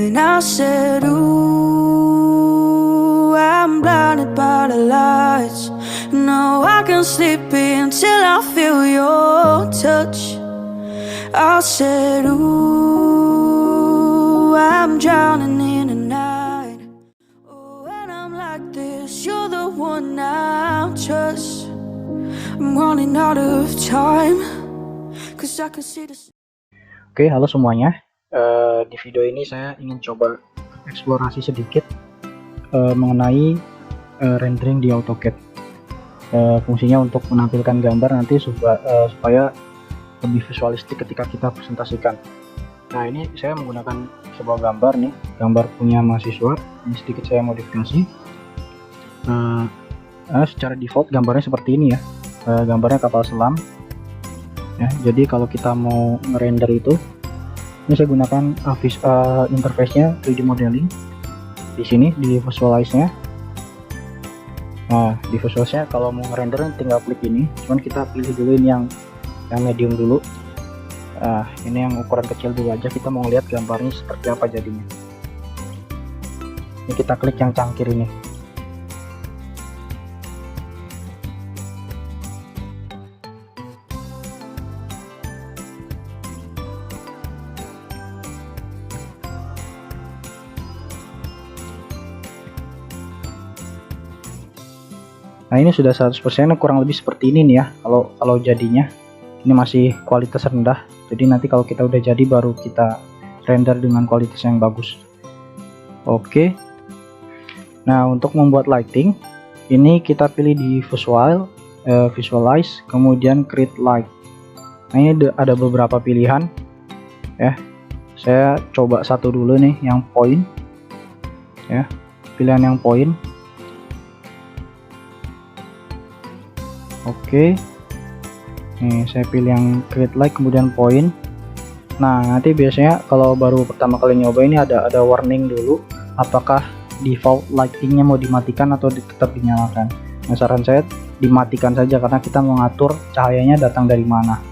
And I said, ooh, I'm blinded by the lights. No, I can't sleep until I feel your touch. I said, ooh, I'm drowning in the night. Oh, when I'm like this, you're the one I trust. I'm running out of time, 'cause I can see the... Oke, halo semuanya. Di video ini saya ingin coba eksplorasi sedikit mengenai rendering di AutoCAD. Fungsinya untuk menampilkan gambar nanti supaya lebih visualistik ketika kita presentasikan. Nah, ini saya menggunakan sebuah gambar nih, gambar punya mahasiswa. Ini sedikit saya modifikasi. Secara default gambarnya seperti ini ya. Gambarnya kapal selam. Ya, jadi kalau kita mau ngerender itu, ini saya gunakan interface-nya 3D modeling. Di sini di visualize-nya. Nah, di visualize-nya kalau mau ngerender tinggal klik ini. Cuman kita pilih dulu ini yang medium dulu. Ini yang ukuran kecil dulu aja. Kita mau lihat gambarnya seperti apa jadinya. Ini kita klik yang cangkir ini. Nah, ini sudah 100%, kurang lebih seperti ini nih ya. Kalau jadinya ini masih kualitas rendah. Jadi nanti kalau kita udah jadi baru kita render dengan kualitas yang bagus. Oke. Nah, untuk membuat lighting ini kita pilih di visualize, kemudian create light. Nah, ini ada beberapa pilihan ya. Saya coba satu dulu nih yang point ya. Pilihan yang point. Oke, nih saya pilih yang create light kemudian point. Nah, nanti biasanya kalau baru pertama kali nyoba ini ada warning dulu apakah default lightingnya mau dimatikan atau tetap dinyalakan. Nah, saran saya dimatikan saja karena kita mau ngatur cahayanya datang dari mana.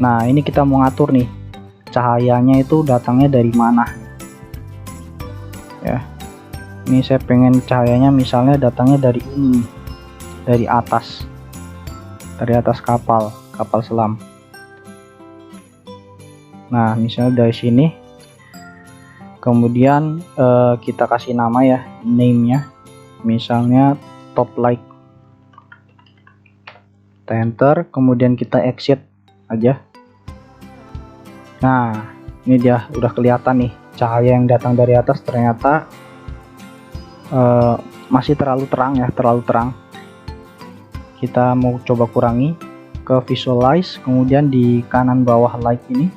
Nah, ini kita mau ngatur nih cahayanya itu datangnya dari mana ya. Ini saya pengen cahayanya misalnya datangnya dari ini, dari atas kapal selam. Nah, misalnya dari sini, kemudian kita kasih nama ya, name-nya, misalnya top light. Kita enter, kemudian kita exit aja. Nah, ini dia udah kelihatan nih cahaya yang datang dari atas ternyata masih terlalu terang ya, terlalu terang. Kita mau coba kurangi ke visualize, kemudian di kanan bawah light ini.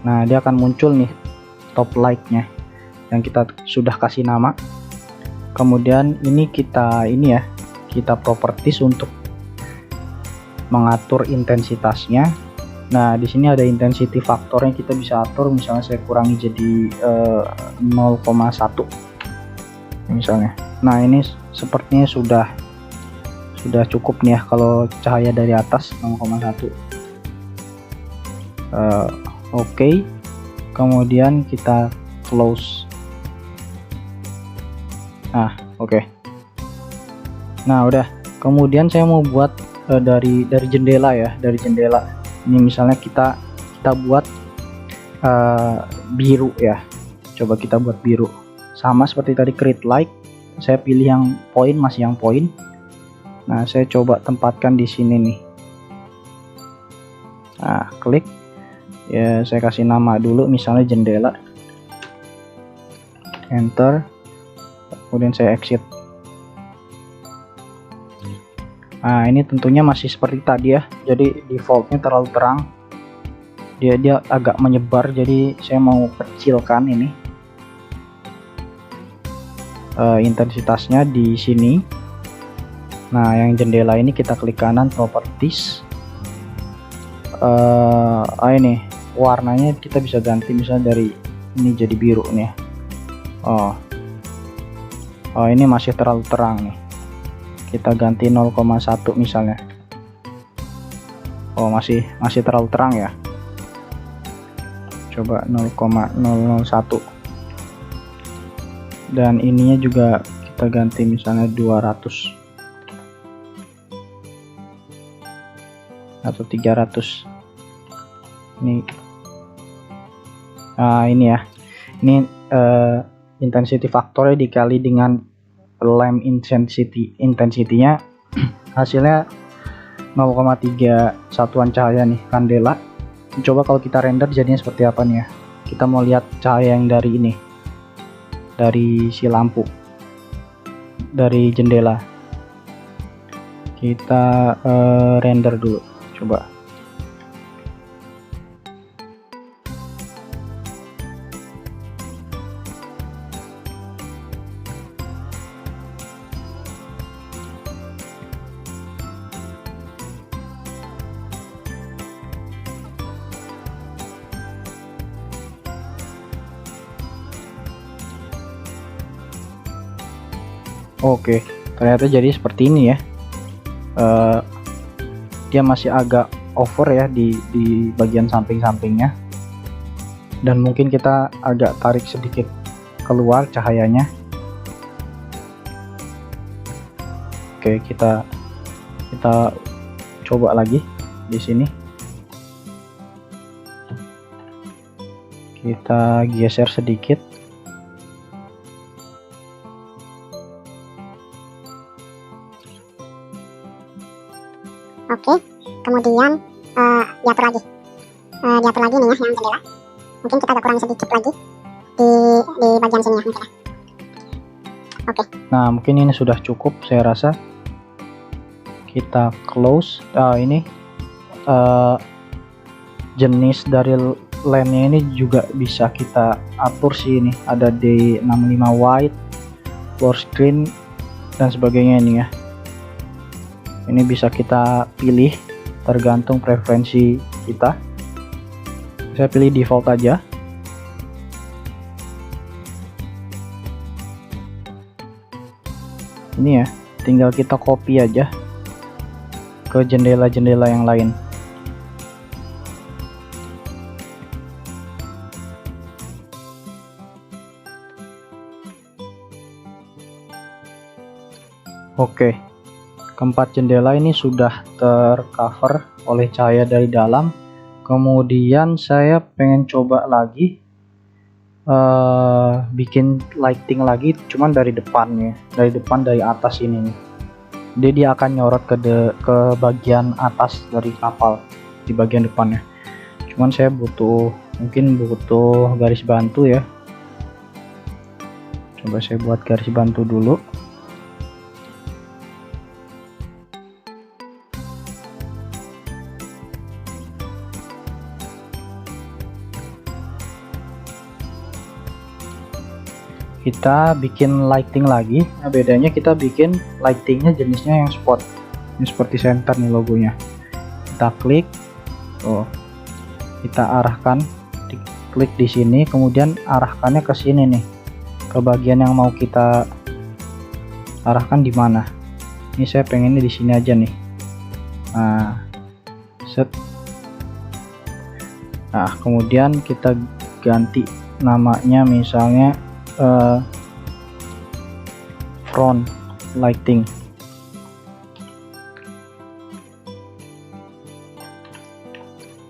Nah, dia akan muncul nih top light-nya yang kita sudah kasih nama. Kemudian ini kita properties untuk mengatur intensitasnya. Nah, di sini ada intensity faktornya, kita bisa atur, misalnya saya kurangi jadi 0,1 misalnya. Nah, ini sepertinya sudah cukup nih ya kalau cahaya dari atas 0,1. Oke. Kemudian kita close. Nah, oke. Nah, udah. Kemudian saya mau buat dari jendela ya, dari jendela. Ini misalnya kita buat biru ya. Coba kita buat biru. Sama seperti tadi create light. Saya pilih yang point, masih yang point. Nah, saya coba tempatkan di sini nih. Nah, klik ya, saya kasih nama dulu misalnya jendela. Enter, kemudian saya exit. Nah, ini tentunya masih seperti tadi ya, jadi defaultnya terlalu terang, dia agak menyebar, jadi saya mau kecilkan ini intensitasnya di sini. Nah, yang jendela ini kita klik kanan properties. Ini warnanya kita bisa ganti, misalnya dari ini jadi biru nih. Ini masih terlalu terang nih. Kita ganti 0,1 misalnya. Masih terlalu terang ya. Coba 0,001. dan ininya juga kita ganti misalnya 200 atau 300. Ini ini ya, ini intensity faktornya dikali dengan lamp intensity-nya hasilnya 0,3 satuan cahaya nih kandela. Coba kalau kita render jadinya seperti apa nih ya. Kita mau lihat cahaya yang dari ini, dari si lampu, dari jendela. Kita render dulu, coba. Oke, ternyata jadi seperti ini ya. Dia masih agak over ya di bagian samping-sampingnya, dan mungkin kita agak tarik sedikit keluar cahayanya. Oke, kita coba lagi di sini. Kita geser sedikit. Oke, kemudian diatur lagi nih ya yang jendela. Mungkin kita agak kurangi sedikit lagi di bagian sini ya mungkin ya. Oke. Nah, mungkin ini sudah cukup saya rasa. Kita close. Ini jenis dari lampnya ini juga bisa kita atur sih. Ini ada D65 white, floor screen dan sebagainya ini ya. Ini bisa kita pilih tergantung preferensi kita. Saya pilih default aja. Ini ya, tinggal kita copy aja ke jendela-jendela yang lain. Oke. Keempat jendela ini sudah tercover oleh cahaya dari dalam. Kemudian saya pengen coba lagi bikin lighting lagi, cuman dari depannya, dari atas ini nih. Dia akan nyorot ke bagian atas dari kapal di bagian depannya. Cuman saya mungkin butuh garis bantu ya. Coba saya buat garis bantu dulu. Kita bikin lighting lagi. Nah, bedanya kita bikin lightingnya jenisnya yang spot. Ini seperti center nih logonya. Kita klik, kita arahkan, klik di sini, kemudian arahkannya ke sini nih, ke bagian yang mau kita arahkan di mana. Ini saya pengennya di sini aja nih. Nah, set. Nah, kemudian kita ganti namanya misalnya front lighting.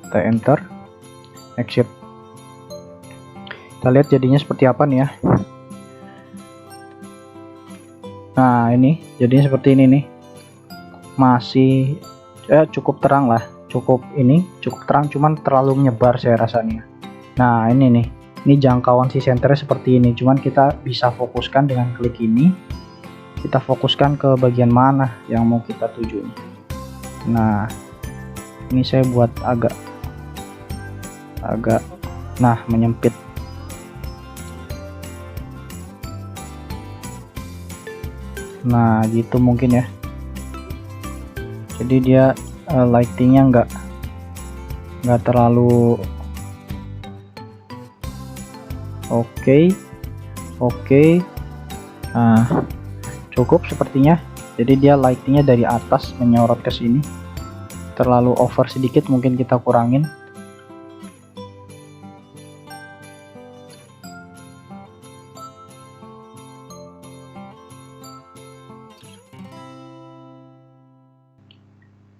Kita enter, exit. Kita lihat jadinya seperti apa nih ya. Nah, ini jadinya seperti ini nih. Masih cukup terang lah, cukup terang, cuman terlalu menyebar saya rasanya. Nah, ini nih. Ini jangkauan si senternya seperti ini, cuman kita bisa fokuskan dengan klik ini. Kita fokuskan ke bagian mana yang mau kita tuju. Nah, ini saya buat agak menyempit. Nah, gitu mungkin ya. Jadi dia lightingnya nggak terlalu Oke. Nah, cukup sepertinya. Jadi dia lightingnya dari atas menyorot ke sini. Terlalu over sedikit, mungkin kita kurangin.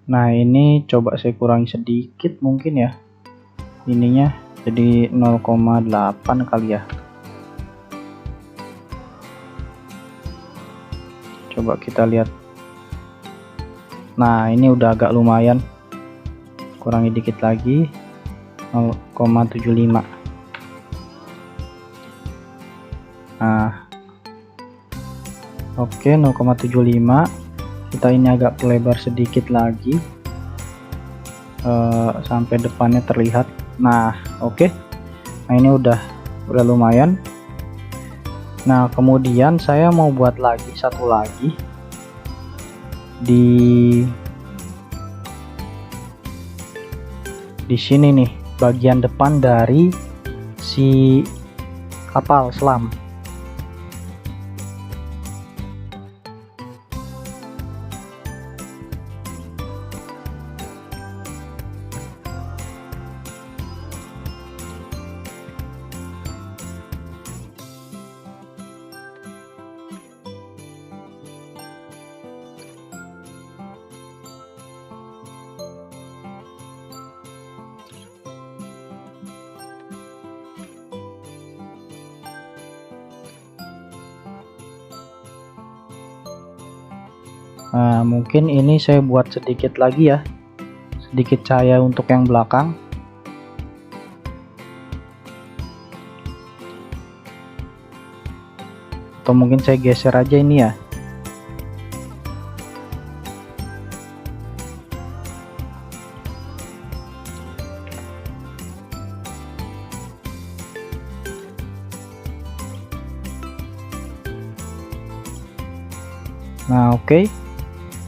Nah ini coba saya kurangi sedikit mungkin ya, ininya jadi 0,8 kali ya. Coba kita lihat. Nah ini udah agak lumayan, kurangi dikit lagi 0,75. Nah oke, 0,75. Kita ini agak lebar sedikit lagi sampai depannya terlihat. Nah oke. Nah ini udah lumayan. Nah kemudian saya mau buat lagi satu lagi di sini nih, bagian depan dari si kapal selam. Nah, mungkin ini saya buat sedikit lagi ya, sedikit cahaya untuk yang belakang. Atau mungkin saya geser aja ini ya. Nah oke.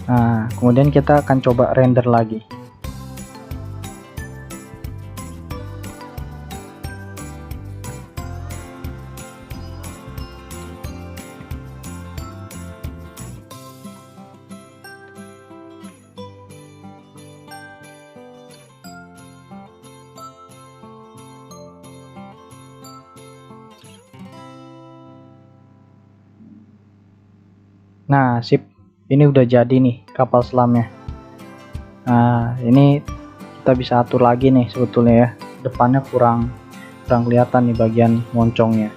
Nah kemudian kita akan coba render lagi. Nah sip, ini udah jadi nih kapal selamnya. Nah ini kita bisa atur lagi nih sebetulnya ya, depannya kurang kelihatan nih bagian moncongnya,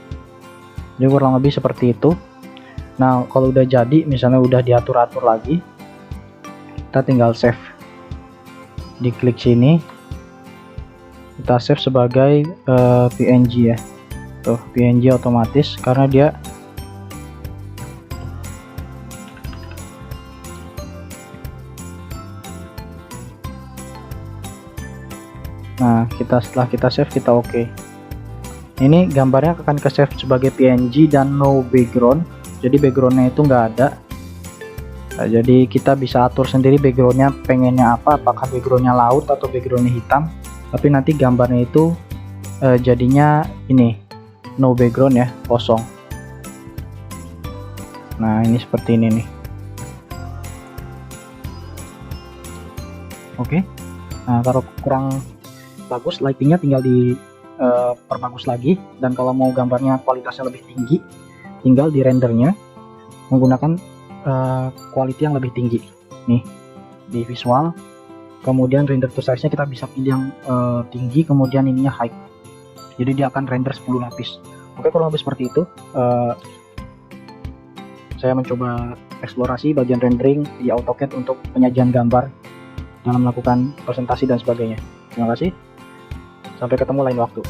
jadi kurang lebih seperti itu. Nah kalau udah jadi, misalnya udah diatur-atur lagi, kita tinggal save, diklik sini, kita save sebagai PNG ya. Tuh PNG otomatis, karena dia nah setelah kita save, kita oke. Ini gambarnya akan ke save sebagai PNG dan no background, jadi backgroundnya itu nggak ada. Nah, jadi kita bisa atur sendiri backgroundnya pengennya apa, apakah backgroundnya laut atau backgroundnya hitam, tapi nanti gambarnya itu jadinya ini no background ya, kosong. Nah ini seperti ini nih. Oke. Nah kalau kurang bagus lightingnya, tinggal diperbagus lagi. Dan kalau mau gambarnya kualitasnya lebih tinggi, tinggal di rendernya menggunakan quality yang lebih tinggi nih di visual. Kemudian render to size nya kita bisa pilih yang tinggi, kemudian ininya high, jadi dia akan render 10 lapis. Oke, kurang lebih seperti itu. Saya mencoba eksplorasi bagian rendering di AutoCAD untuk penyajian gambar dalam melakukan presentasi dan sebagainya. Terima kasih. Sampai ketemu lain waktu.